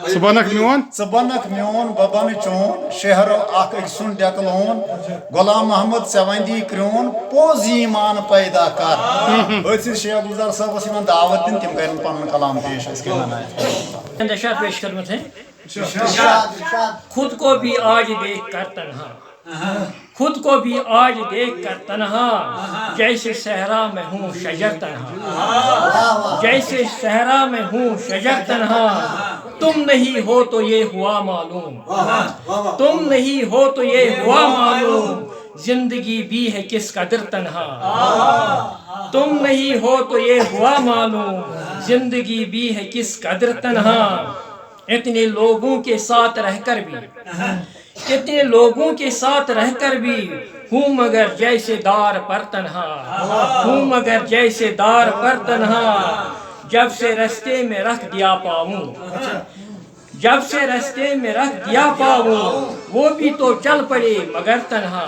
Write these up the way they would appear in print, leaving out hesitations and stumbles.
Subhanak mion Sabanak mion baban chon shehar ak sun deklon Ghulam Muhammad Sevandi krion poziman paida kar Ötsir Sheikh Gulzar sahab asiman davat din tim karan pan kalam pesh iske manay नशा पेश करना थे खुद को भी आज देख कर तन्हा खुद को भी आज देख कर तन्हा जैसे सहरा में हूँ शजर तन्हा जैसे सहरा में हूँ शजर तन्हा तुम नहीं हो तो ये हुआ मालूम तुम नहीं हो तो ये हुआ मालूम जिंदगी भी है किस कदर तन्हा तुम नहीं हो तो ये हुआ मालूम जिंदगी भी है किस कदर तन्हा इतने लोगों के साथ रहकर भी इतने लोगों के साथ रहकर भी हूँ मगर जैसे दार पर तन्हा हूँ मगर जैसे दार पर तन्हा जब से रास्ते में रख दिया पाऊँ जब से रास्ते में रख दिया पाऊँ वो भी तो चल पड़े मगर तन्हा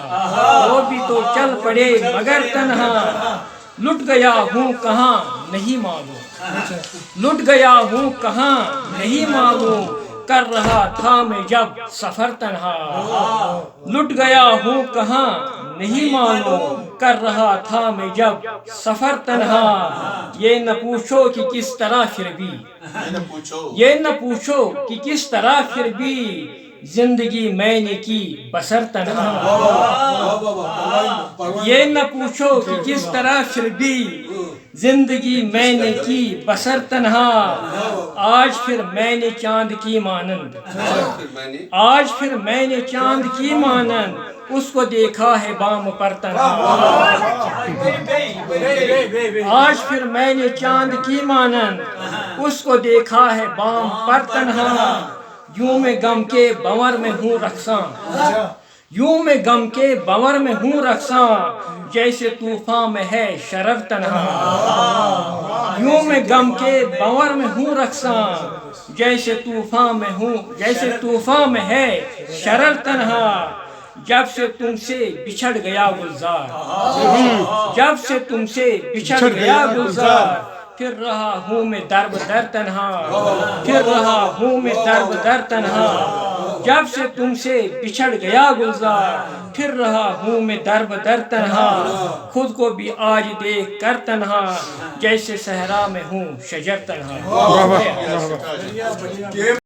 वो भी तो चल पड़े मगर तन्हा लुट गया हूँ कहाँ नहीं मालूम लुट गया हूँ कहाँ नहीं मालूम कर रहा था मैं जब सफर तन्हा लुट गया हूँ कहाँ नहीं मालूम कर रहा था मैं जब सफर तन्हा ये न पूछो कि किस तरह फिर भी ये न पूछो कि किस तरह फिर भी जिंदगी मैंने की बसर तन्हा ये न पूछो कि किस तरह फिर भी जिंदगी मैंने की बसर तन्हा आज फिर मैंने चांद की मानंद आज फिर मैंने चांद की मानंद उसको देखा है बाम पर तन्हा आज फिर मैंने चांद की मानंद उसको देखा है बाम पर तन्हा यूं मैं गम के बंवर में हूँ रक्सा यूं मैं गम के बंवर में हूँ रक्सा जैसे तूफान में है शरर तन्हा यूं मैं गम के बंवर में हूँ रक्सा जैसे तूफान में है शरर तन्हा जब से तुमसे बिछड़ गया गुलजार जब से तुमसे बिछड़ गया गुलजार फिर रहा हूँ मैं दर्ब दर तन्हा फिर रहा हूँ मैं दर्ब दर तन्हा जब से तुमसे बिछड़ गया गुलजार फिर रहा हूँ मैं दर्ब दर तन्हा खुद को भी आज देख कर तन्हा जैसे सहरा में हूँ शजर तन्हा